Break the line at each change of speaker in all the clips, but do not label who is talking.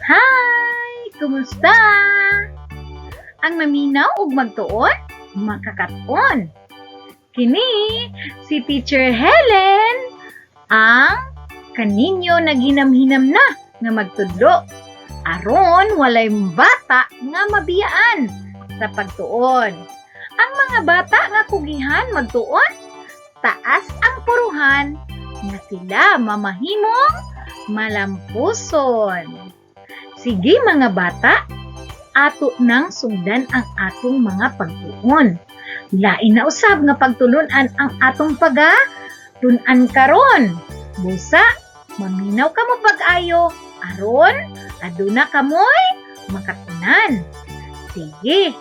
Hi! Kumusta? Ang maminaw ug magtuon, makakaton. Kini si Teacher Helen ang kaninyo naginamhinam na nga magtudlo aron walay bata nga mabiyaan sa pagtuon. Ang mga bata nga kugihan magtuon, taas ang puruhan nga sila mamahimong malampuson. Sige mga bata, ato nang sugdan ang atong mga pagtuon. Lain na usab nga pagtulunan ang atong pagatunan karon. Busa, maminaw ka mo pag-ayo, aron aduna kamoy makatunan. Sige,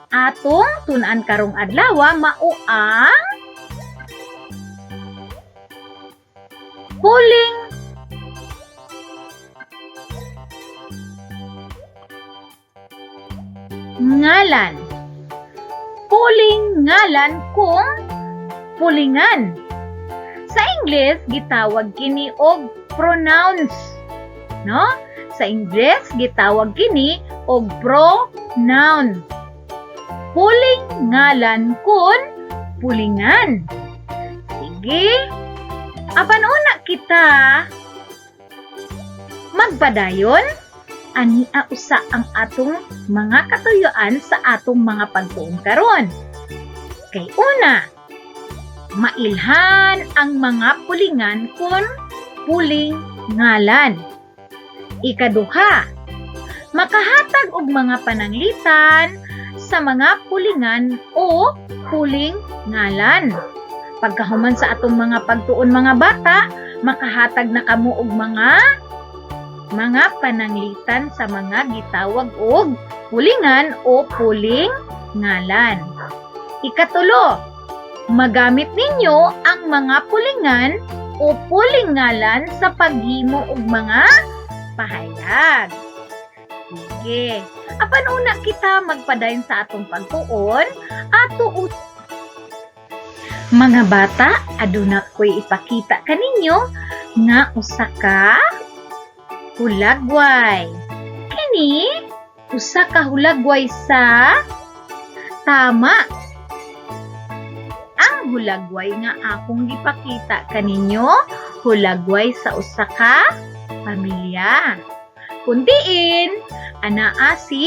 atong tunan karong adlaw mao ang huling ngalan. Huling ngalan kung pulingan. Sa Ingles, gitawag kini og pronouns. No? Sa Ingles, gitawag kini og pronoun. Huling ngalan kung pulingan. Sige. Apan una kita magpadayon, ania usa ang atong mga katuyuan sa atong mga pagtuon karon. Kay una, mailhan ang mga pulingan kun puling ngalan. Ikaduha, makahatag og mga pananglitan sa mga pulingan o puling ngalan. Pagkahuman sa atong mga pagtuon mga bata, makahatag na kamo og mga pananglitan sa mga gitawag og pulingan o puling ngalan. Ikatulo, magamit ninyo ang mga pulingan o puling ngalan sa paghimo og mga pahayag. Sige, apan una kita magpadayon sa atong pagtuon, mga bata, aduna ko'y ipakita kaninyo nga usa ka hulagway. Kini, usa ka hulagway sa tama. Ang hulagway nga akong gipakita kaninyo, hulagway sa usa ka pamilya. Kundiin, anaa si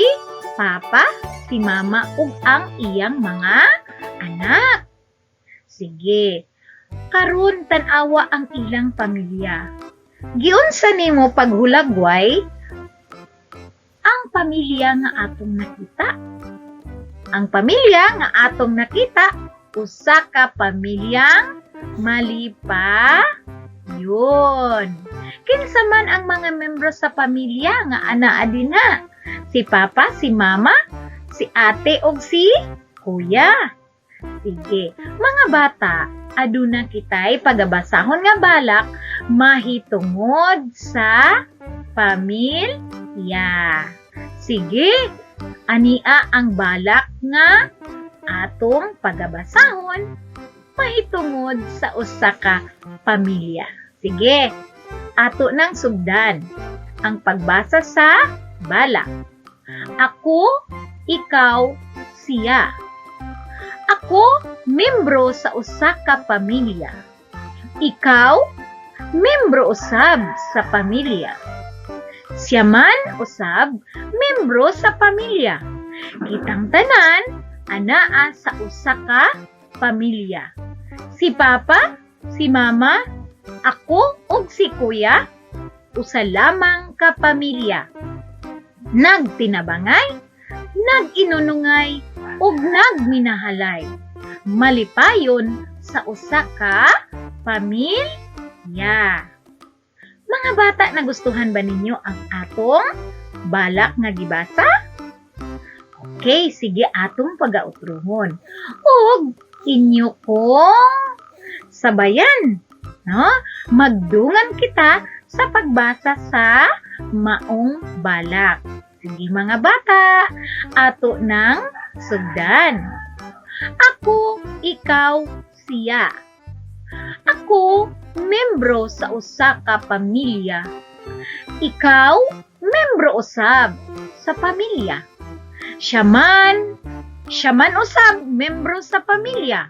Papa, si Mama ug ang iyang mga anak. Sige, karon tan-awa ang ilang pamilya. Giunsa nimo paghulagway ang pamilya nga atong nakita. Ang pamilya nga atong nakita, usa ka pamilyang malipayon. Kinsa man ang mga membro sa pamilya nga anaa dinha? Si Papa, si Mama, si Ate ug si Kuya. Sige, mga bata, aduna kitay pagabasahon nga balak mahitungod sa pamilya. Sige, ania ang balak nga atong pagabasahon mahitungod sa usa ka pamilya. Sige, ato nang sugdan ang pagbasa sa balak. Ako, ikaw, siya. Ako, membro sa usa ka pamilya. Ikaw, membro usab sa pamilya. Siya man usab, membro sa pamilya. Kitang tanan, anaa sa usa ka pamilya. Si Papa, si Mama, ako ug si Kuya, usa lamang ka pamilya. Nagtinabangay, naginunungay, ug nagminahalay, malipayon sa usa ka pamilya. Mga bata, nagustuhan ba ninyo ang atong balak nga gibasa? Okay, sige atong pagautrohon. Ug inyo kong sabayan, no? Magdungan kita sa pagbasa sa maong balak. Sige mga bata, ato nang sugdan. Ako, ikaw, siya. Ako, membro sa usa ka pamilya. Ikaw, membro usab sa pamilya. Siya man usab membro sa pamilya.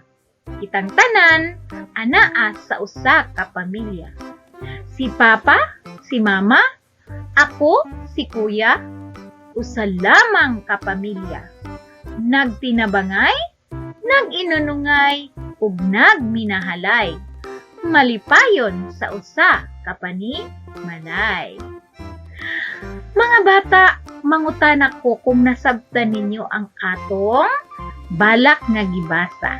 Kitang tanan anaa sa usa ka pamilya. Si papa, si mama, ako, si kuya, usa lamang ka pamilya. Nagtinabangay, naginunungay, ug nagminahalay. Malipayon sa usa ka panimalay. Mga bata, mangutan ako kung nasabtan ninyo ang atong balak nga gibasa.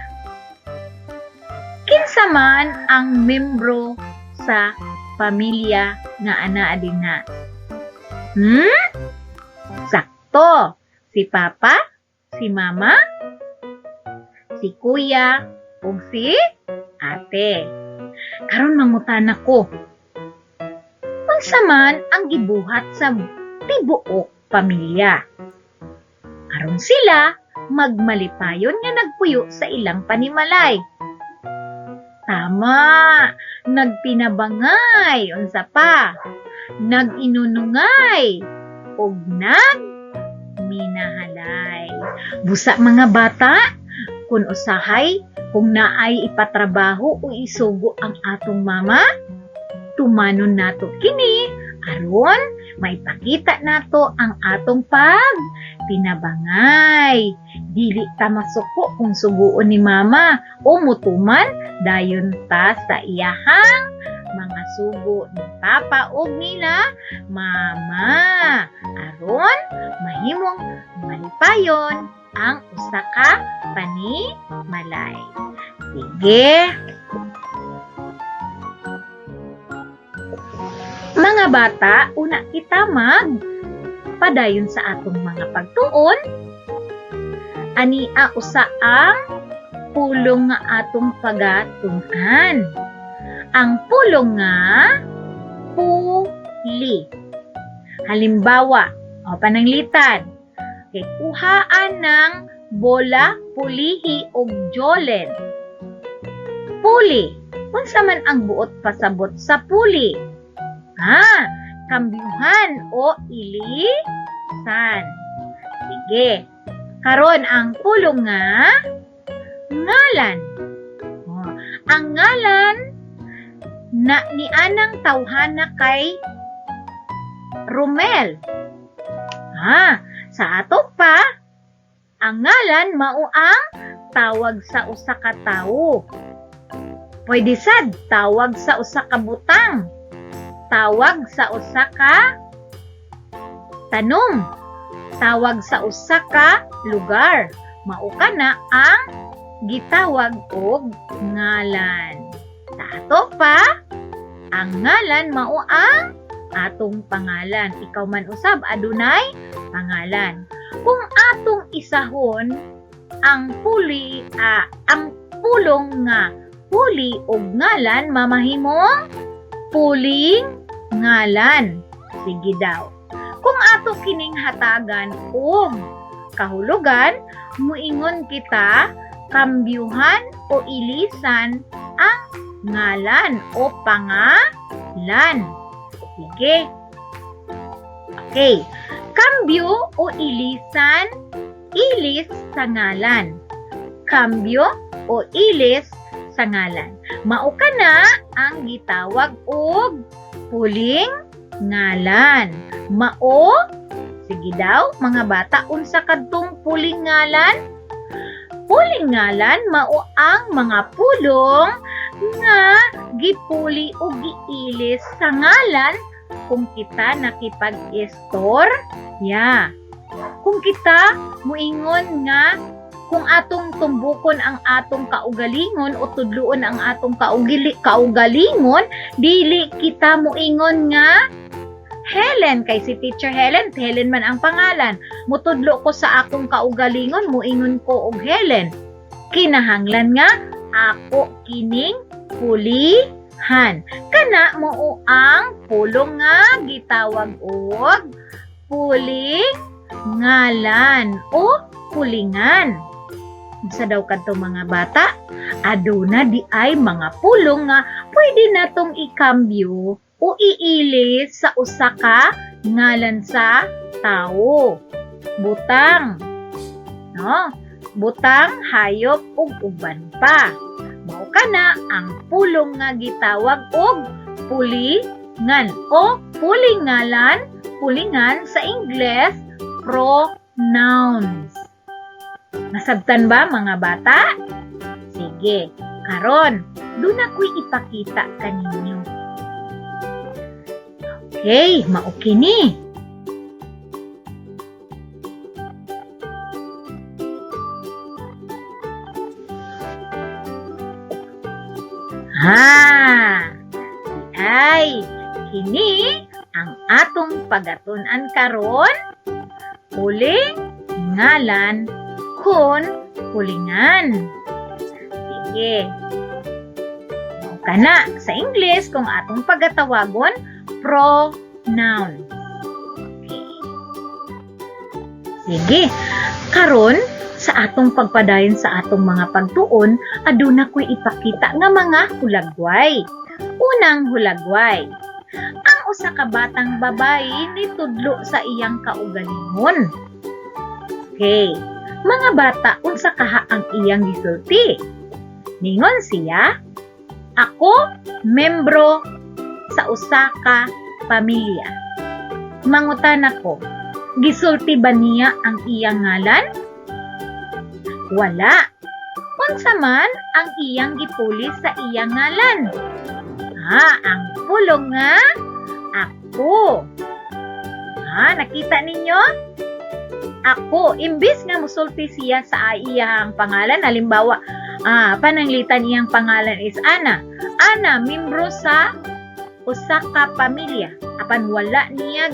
Kinsa man ang membro sa pamilya nga anaa dinha? Sakto. Si papa, si mama, si kuya, ug si ate. Karon mangutan ako. Unsa man ang gibuhat sa tibuok pamilya? Aron sila magmalipayon nga nagpuyo sa ilang panimalay. Tama, nagtinabangay, unsa pa? Naginunungay, ug nagminahalay. Busa mga bata, kung usahay, kung naay ipatrabaho o isugo ang atong mama, tumanon nato kini aron maipakita nato ang atong tinabangay. Dili ta masuko kung suguon ni mama o mutuman dayon ta sa iyahang mga sugo ni papa ug nila mama aron mahimong malipayon ang usa ka panimalay. Sige. Mga bata, una kita padayon sa atong mga pagtuon. Ania usa ang pulong nga atong pagatun-an. Ang pulong nga puli. Halimbawa, pananglitan. Kay kuhaan ng bola, pulihi ug jolen. Puli. Unsa man ang buot pasabot sa puli? Kambyuhan o ilisan. Sige. Karon ang pulong nga ngalan. Ang ngalan na ni anang tawhana kay Romel. Sa ato pa, ang ngalan mao ang tawag sa usa ka tawo. Pwede sad tawag sa usa ka butang. Tawag sa usa ka tanom. Tawag sa usa ka lugar. Mao kana ang gitawag og ngalan. Sa ato pa, ang ngalan mao ang atong pangalan. Ikaw man usab adunay pangalan. Kung atong isahon ang ang pulong nga puli ug ngalan mamahimong puling ngalan. Sige daw. Kung ato kining hatagan og kahulugan, muingon kita kambyuhan o ilisan ang ngalan o pangalan. Sige. Okay. Kambyo o ilisan, ilis sa ngalan. Kambyo o ilis sa ngalan. Mao kana ang gitawag og puling ngalan. Mao, sige daw mga bata, unsa kadtong puling ngalan? Puling ngalan mao ang mga pulong nga gipuli o giilis sa ngalan kung kita nakipag-istorya. Kung kita muingon nga kung atong tumbukon ang atong kaugalingon o tudluon ang atong kaugalingon, dili kita muingon nga Helen, kay si Teacher Helen man ang pangalan. Mutudlo ko sa akong kaugalingon, muingon ko og Helen. Kinahanglan nga ako kining pulihan. Kana mo ang pulong nga gitawag og puling ngalan o pulingan. Sa daw kadto mga bata, aduna di ay mga pulong nga pwede natong ikambyo o iilis sa usa ka ngalan sa tao. Butang, no? Butang, hayop, ug uban pa. Mao kana ang pulong nga gitawag og pulingan o pulingan sa Ingles, pronouns. Nasabtan ba mga bata? Sige, karon, doon ako'y ipakita kaninyo. Okay, maoki ni. Ay, kini ang atong pagatun-an karon, puling, ngalan, kun, pulingan. Sige. O kana, sa English, kung atong pagatawagon, pronoun. Okay. Sige. Karon, sa atong pagpadayon sa atong mga pagtuon, aduna ko'y ipakita nga mga hulagway. Unang hulagway. Ang usa ka batang babae nitudlo sa iyang kaugalingon. Okay. Mga bata, unsa kaha ang iyang gisulti? Ningon siya, ako membro sa usa ka pamilya. Mangutan ako, gisulti ba niya ang iyang ngalan? Wala. Unsa man ang iyang gipuli sa iyang ngalan? Ang pulong nga ako. Nakita ninyo? Ako, imbis nga musulti siya sa iyang pangalan, halimbawa, pananglitan iyang pangalan is Ana. Ana, membro sa usa ka pamilya. Apan wala niya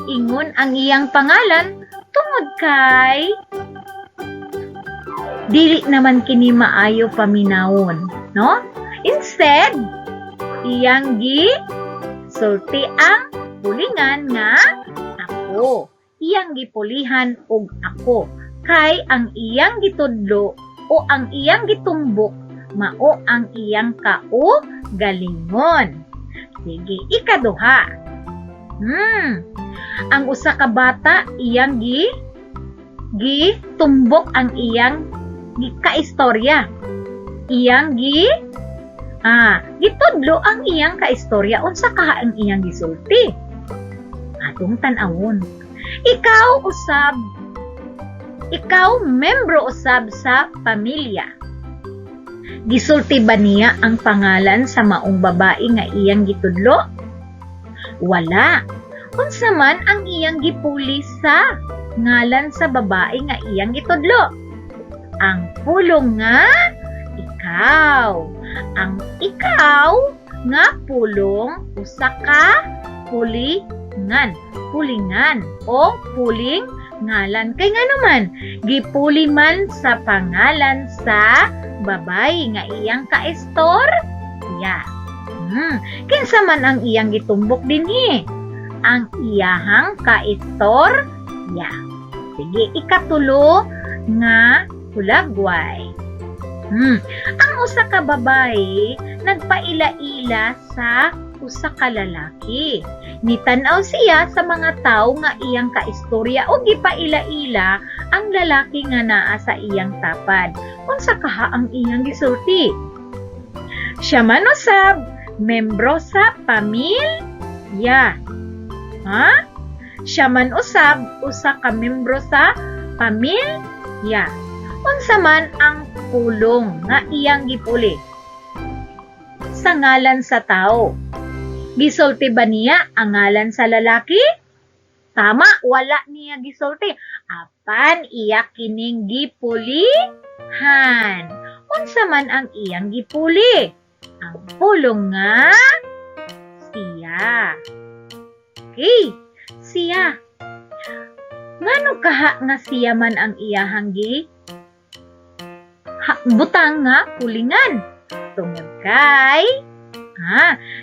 ingon ang iyang pangalan tungod kay dili naman kini maayo paminawon, no? Instead, iyang sulti ang pulingan nga ako. Iyang gipulihan og ako. Kay ang iyang gitudlo o ang iyang gitumbok mao ang iyang kaugalingon. Sige, ikaduha. Ang usa ka bata iyang gitumbok ang iyang kaistorya. Iyang gitudlo ang iyang kaistorya. Unsa kaha ang iyang gisulti? Atong tan-awon. Ikaw membro usab sa pamilya. Gisulti ba niya ang pangalan sa maong babae nga iyang gitudlo? Wala. Unsa man ang iyang gipuli sa ngalan sa babae nga iyang gitudlo? Ang pulong nga ikaw. Ang ikaw nga pulong usa ka pulingan o puling ngalan. Kay nga naman, gipuli man sa pangalan sa babae nga iyang kaistorya. Kinsa man ang iyang gitumbok dinhi? Ang iyahang kaistorya. Sige, ikatulo nga hulagway. Ang usa ka babae nagpaila-ila sa usa ka lalaki. Nitan-aw siya sa mga tawo nga iyang kaistorya o gipaila-ila ang lalaki nga naa sa iyang tapad. Unsa kaha ang iyang gisulti? Siya man usab membro sa pamilya. Siya man usab usa ka membro sa pamilya. Unsa man ang pulong nga iyang gipuli sa ngalan sa tao? Gisulti ba niya ang ngalan sa lalaki? Tama, wala niya gisulti. Apan iya kining gipulihan. Unsa man ang iyang gipuli? Ang pulong nga siya. Okay, siya. Ngano kaha nga siya man ang iyahang butang nga pulingan? Tungod kay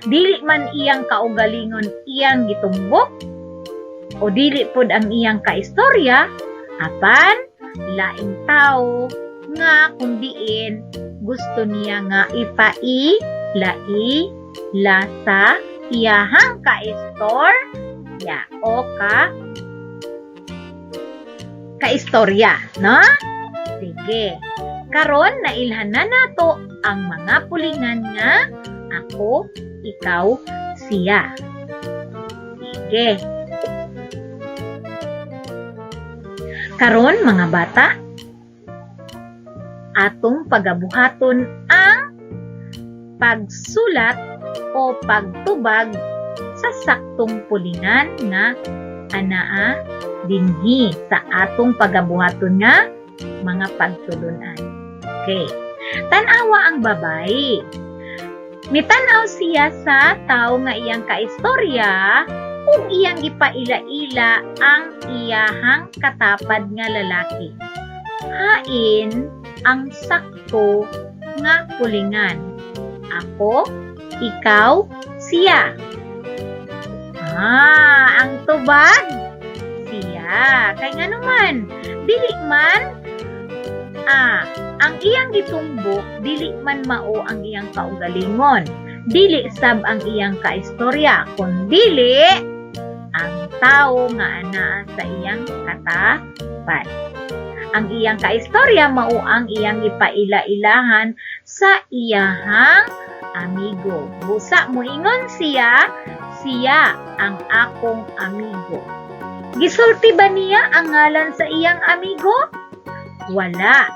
dili man iyang kaugalingon iyang gitumbok o dili pod ang iyang kaistorya, apan laing tao nga kundiin gusto niya nga ipaila sa iyahang kaistorya o kaistorya, no? Sige. Karon nailhanan nato ang mga pulingan nga ako, ikaw, siya. Sige. Karon mga bata, atong pagabuhaton ang pagsulat o pagtubag sa saktong pulingan nga anaa dinhi sa atong pagabuhaton nga mga pagtulunan. Okay. Tanawa ang babae. Mitanaw siya sa tao nga iyang kaistorya kung iyang gipaila-ila ang iyahang katapad nga lalaki. Hain ang sakto nga pulingan. Ako, ikaw, siya. Ang tubag, siya. Kay nga naman, dili man, ang iyang gitumbok, dili man mao ang iyang kaugalingon. Dili sab ang iyang kaistorya, kundili ang tao nga anaa sa iyang katapat. Ang iyang kaistorya mao ang iyang ipaila-ilahan sa iyahang amigo. Busa moingon siya, siya ang akong amigo. Gisulti ba niya ang ngalan sa iyang amigo? Wala.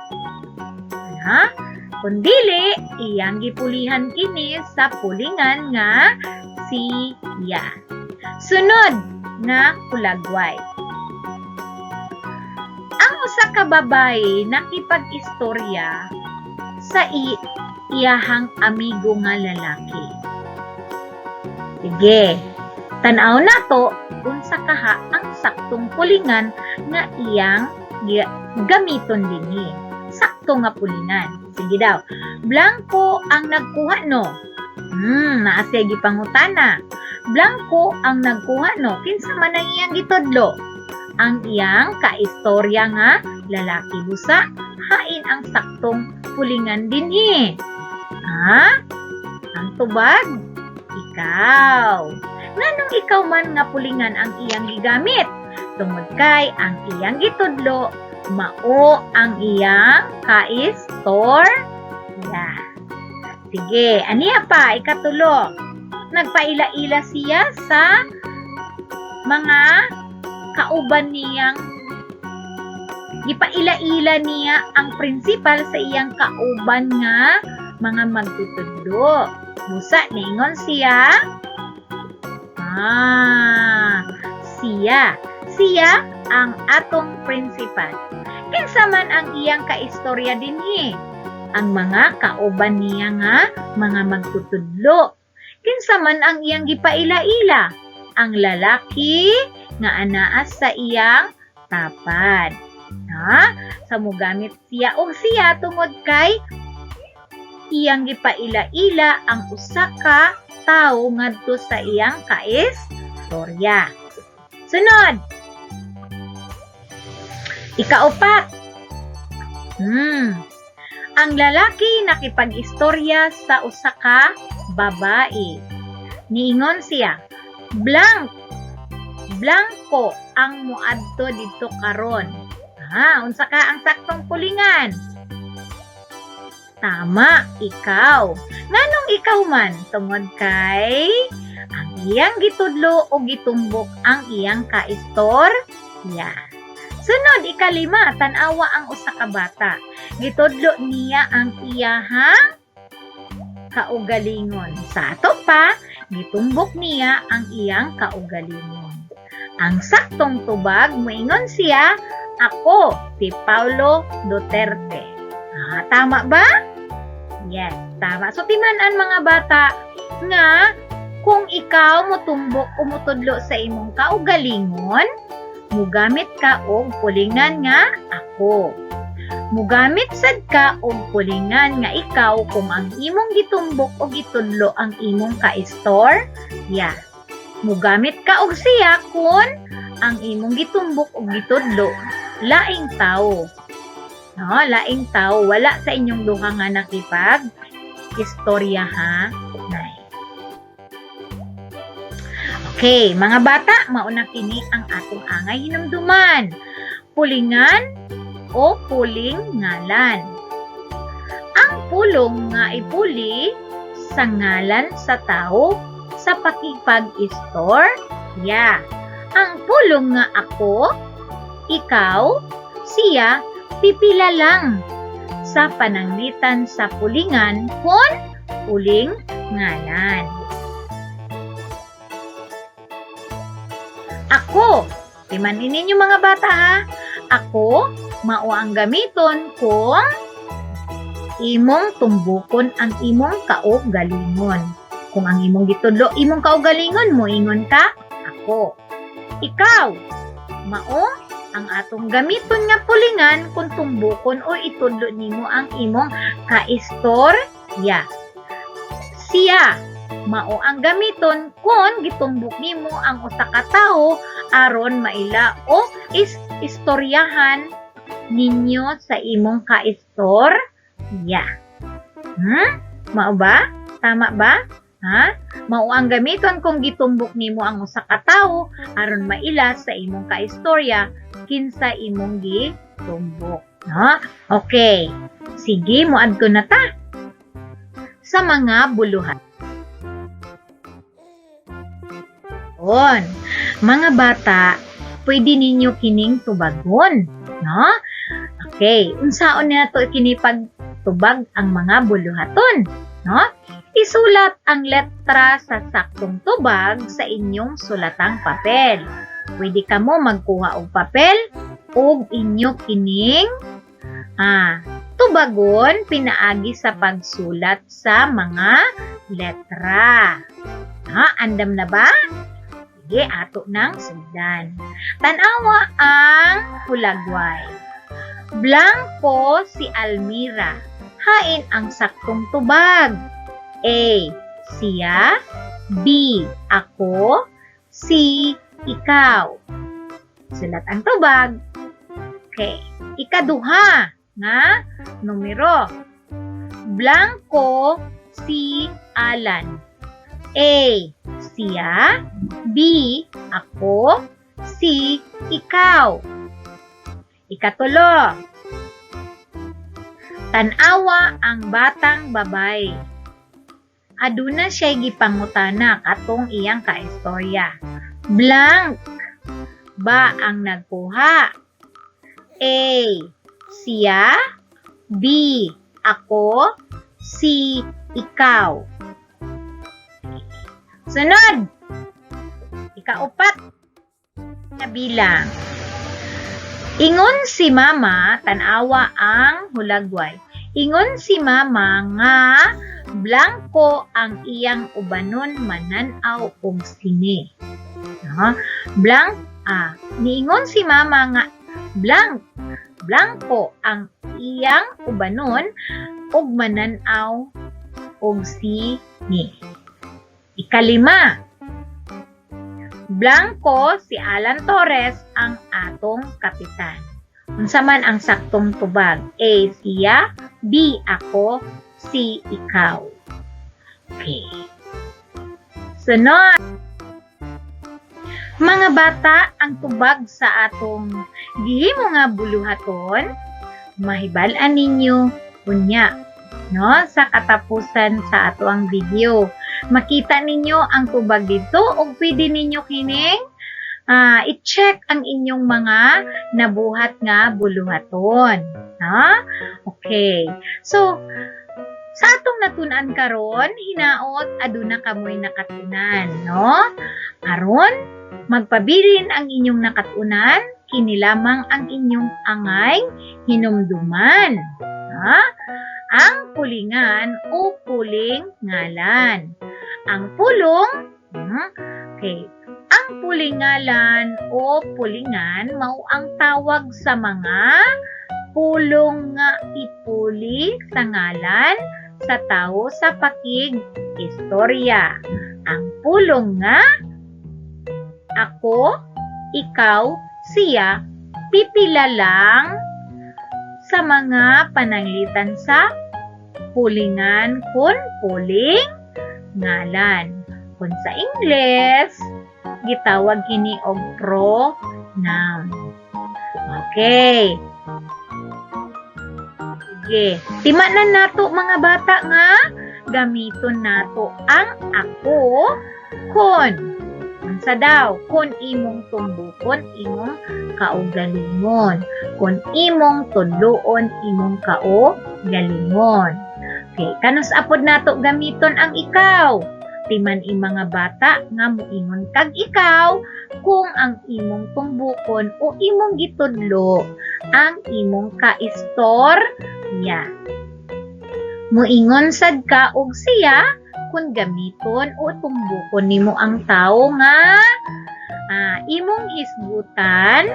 Kundili, iyang gipulihan kini sa pulingan nga siya. Sunod na kulagway. Ang usa ka babae nakipag-istorya sa iyahang amigo nga lalaki. Sige, tanaw nato unsa kaha ang saktong pulingan nga iyang gamiton dinhi. Sakto nga pulingan. Sige daw. Blanco ang nagkuha no. Naasay gipangutana. Blanco ang nagkuha no. Kinsa man ang iyang gitudlo? Ang iyang kaistorya nga lalaki. Busa, hain ang saktong pulingan dinhi. Ang tubag? Ikaw. Nganong ikaw man nga pulingan ang iyang gigamit? Tungod kay ang iyang gitudlo mao ang iyang kaistorya. Sige, aniya pa, ikatulo. Nagpaila-ila siya sa mga kauban niyang gipaila-ila niya ang prinsipal sa iyang kauban nga mga magtutudlo. Busa, ningon siya. Siya ang atong prinsipal. Kinsa man ang iyang kaistorya dinhi? Ang mga kauban niya nga mga magtutudlo. Kinsa man ang iyang gipaila-ila? Ang lalaki nga anaas sa iyang tapad. Sa mugamit siya o siya tungod kay iyang gipaila-ila ang usa ka tawo ngadto sa iyang kaistorya. Sunod. Ikaupat. Ang lalaki nakipag-istorya sa usa ka babae. Niingon siya, Blanco ang muadto didto karon. Unsa ka ang saktong pulingan? Tama, ikaw. Nganong ikaw man? Tungod kay ang iyang gitudlo o gitumbok ang iyang kaistorya. Sunod, ikalima, tanawa ang usa ka bata. Gitudlo niya ang iyahang kaugalingon. Sa ato pa, gitumbok niya ang iyang kaugalingon. Ang saktong tubag, moingon siya, ako, si Paulo Duterte. Tama ba? Yes, tama. So, timan-an mga bata nga, kung ikaw motumbok o motudlo sa imong kaugalingon, mugamit ka og pulingan nga ako. Mugamit sad ka og pulingan nga ikaw kung ang imong gitumbok o gitudlo ang imong kaistorya. Mugamit ka og siya kung ang imong gitumbok o gitudlo laing tao. Laing tao, wala sa inyong duha nga nakipag istorya ha. Okay, mga bata, mauna kini ang atong angay hinumduman. Pulingan o puling ngalan. Ang pulong nga ipuli sa ngalan sa tao sa pakipag-istorya. Ang pulong nga ako, ikaw, siya, pipila lang sa pananglitan sa pulingan kun puling ngalan. Ako, timanin ninyo mga bata ha, ako, mao ang gamiton kung imong tumbukon ang imong kaugalingon. Kung ang imong gitudlo, imong kaugalingon, moingon ka, ako. Ikaw, mao ang atong gamiton nga pulingan kung tumbukon o itudlo nimo ang imong kaistorya. Siya, mao ang gamiton kung gitumbok nimo ang usa ka tawo aron maila o istoryahan ninyo sa imong kaistorya. Mao ba? Tama ba? Mao ang gamiton kung gitumbok nimo ang usa ka tawo aron maila sa imong kaistorya kinsa imong gitumbok. Okay. Sige, moadto na ta sa mga buluhan. Mga bata, pwede ninyo kining tubagon, no? Okay, unsaon na to kini pagtubag ang mga buluhaton, no? Isulat ang letra sa saktong tubag sa inyong sulatang papel. Pwede kamo magkuha og papel ug inyo kining tubagon pinaagi sa pagsulat sa mga letra. Andam na ba? Sige, ato nang sundan. Tanawa ang hulagway. Blanco si Almira. Hain ang saktong tubag. A. Siya. B. Ako. C. Ikaw. Sulat ang tubag. Okay. Ikaduha nga numero. Blanco si Alan. A. Siya. B. Ako. C. Ikaw. Ikatulo. Tanawa ang batang babae. Aduna siya'y gipangutana katong iyang kaistorya. Blank ba ang nagkuha? A. Siya. B. Ako. C. Ikaw. Sunod. Ikaupat na bilang. Ingon si mama, tanawa ang hulagway. Ingon si mama nga blanco ang iyang ubanon mananaw og sini. Niingon si mama nga blanco ang iyang ubanon og mananaw og sini. Ikalima. Blanco si Alan Torres ang atong kapitan. Unsa man ang saktong tubag? A. Siya. B. Ako. C. Ikaw. Okay. Sunod. Mga bata, ang tubag sa atong gihimo nga buluhaton, mahibal-an ninyo unya, no? Sa katapusan sa ato ang video. Makita ninyo ang tubag dito o pwede ninyo kining i-check ang inyong mga nabuhat nga buluhaton. Okay. So, sa atong natunan karon, hinaot aduna kamoy nakatunan, no? Aron magpabilin ang inyong nakatunan, kini lamang ang inyong angay hinumduman. Ang pulingan o puling ngalan. Ang pulong, okay. Ang pulingalan o pulingan mao ang tawag sa mga pulong nga ipuli sa ngalan sa tao sa pakig-istorya. Ang pulong nga ako, ikaw, siya, pipila lang sa mga pananglitan sa pulingan kun puling ngalan. Kung sa Ingles, gitawag kini og pronoun. Okay. Sige. Timanan nato mga bata nga gamiton nato ang ako kun. Unsa daw? Kun imong tumbukon, imong kaugalingon. Kun imong tudloon, imong kaugalingon. Okay, kanus apod nato gamiton ang ikaw. Timan mga bata nga moingon kag ikaw kung ang imong tumbukon o imong gitudlo ang imong kaistorya. Moingon sad ka og siya kung gamiton o tumbukon nimo ang tao nga imong hisgutan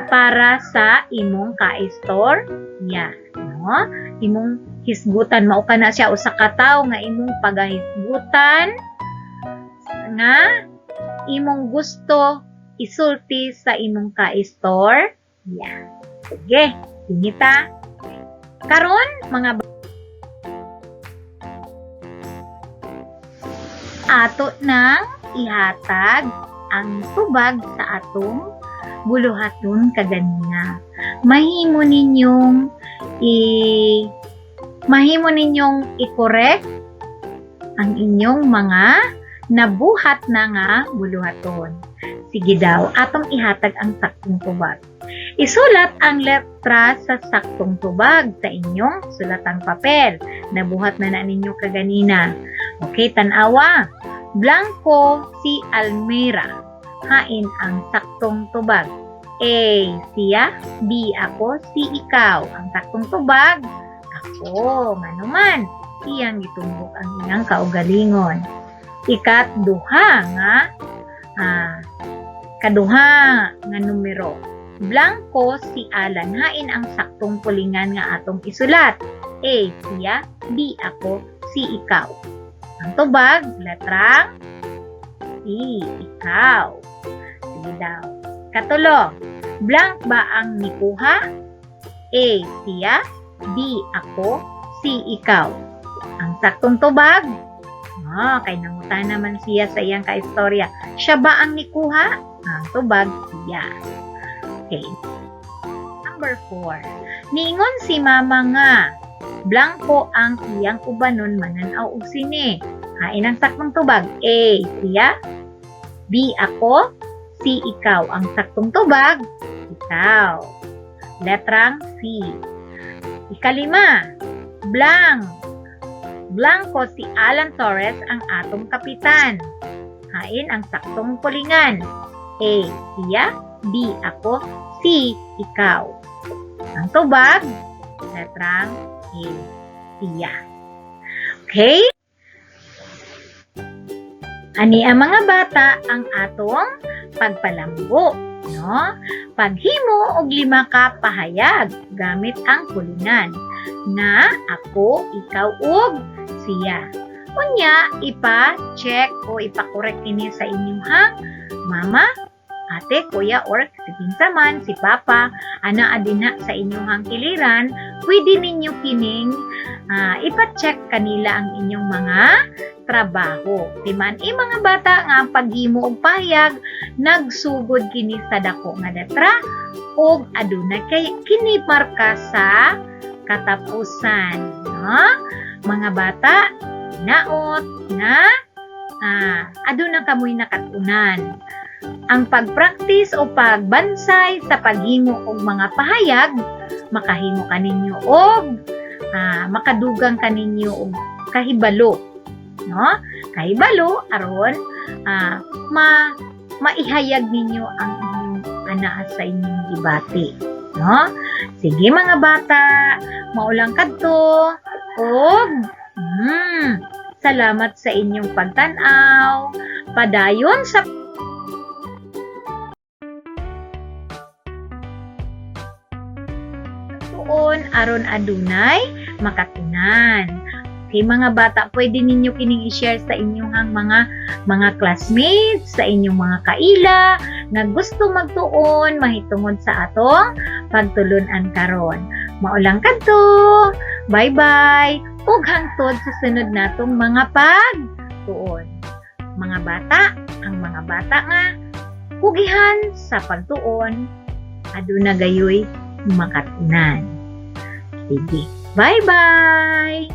para sa imong kaistorya, no? Imong hisgutan mao kana siya usa ka tawo nga imong pagahisgutan nga imong gusto isulti sa imong kaistorya. Sige, sinita. Karon mga ato nang ihatag ang tubag sa atong buluhaton kaganina. Mahimo ninyong i-correct ang inyong mga nabuhat na nga buluhaton. Sige daw, atong ihatag ang saktong tubag. Isulat ang letra sa saktong tubag sa inyong sulatang papel. Nabuhat na ninyo kaganina. Okay, tanawa. Blanco si Almira. Hain ang saktong tubag. A, siya. B, ako. C, ikaw. Ang saktong tubag, ako. Manuman, iyang gitumbok ang iyang kaugalingon. Ikaduha nga numero. Blanco si Alan. Hain ang saktong pulingan nga atong isulat. A, siya. B, ako. C, ikaw. Ang tubag, letrang C, ikaw. Sige daw. Katulo, blank ba ang nikuha? A, siya. B, ako. C, ikaw. Ang saktong tubag, kay nangutan naman siya sa iyang kaistorya. Siya ba ang nikuha? Ang tubag, siya. Okay. Number 4. Niingon si mama nga, blanco ang iyang ubanon mananaw og sine. Hain ang saktong tubag. A, siya. B, ako. C, ikaw. Ang saktong tubag, ikaw. Letrang C. Ikalima, blanco si Alan Torres ang atong kapitan. Hain ang saktong pulingan. A, siya. B, ako. C, ikaw. Ang tubag, letrang A, siya. Okay? Ani ang mga bata ang atong pagpalambo, no? Paghimo og 5 ka pahayag gamit ang pulingan na ako, ikaw ug siya. Unya ipa-check o ipa-correct ini sa inyong mama, ate, kuya, or si pinsaman, si papa, ana adina sa inyong kiliran, pwede ninyo kining ipa-check kanila ang inyong mga trabaho. Timan, mga bata nga ang paghimo og pahayag, nagsugod kini sa dako nga letra, og aduna kay kini marka sa katapusan. No? Mga bata, naot na aduna kamoy nakatunan. Ang pagpraktis o pagbansay sa paghimo og mga pahayag, makahimo kaninyo og makadugang kaninyo og kahibalo, no? Kahibalo aron maihayag ninyo ang inyong anaa sa inyong debate, no? Sige mga bata, maulang kadto og salamat sa inyong pagtan-aw. Padayon sa aron adunay makatunan. Okay, mga bata, pwede ninyo kining i-share sa inyong mga classmates, sa inyong mga kaila na gusto magtuon mahitungod sa atong pagtulunan karon. Maulang kadto. Bye-bye. Ug hangtod sa sunod natong mga pagtuon. Mga bata, ang mga bata nga pugihan sa pagtuon aduna gayoy makatunan. Sige, bye-bye!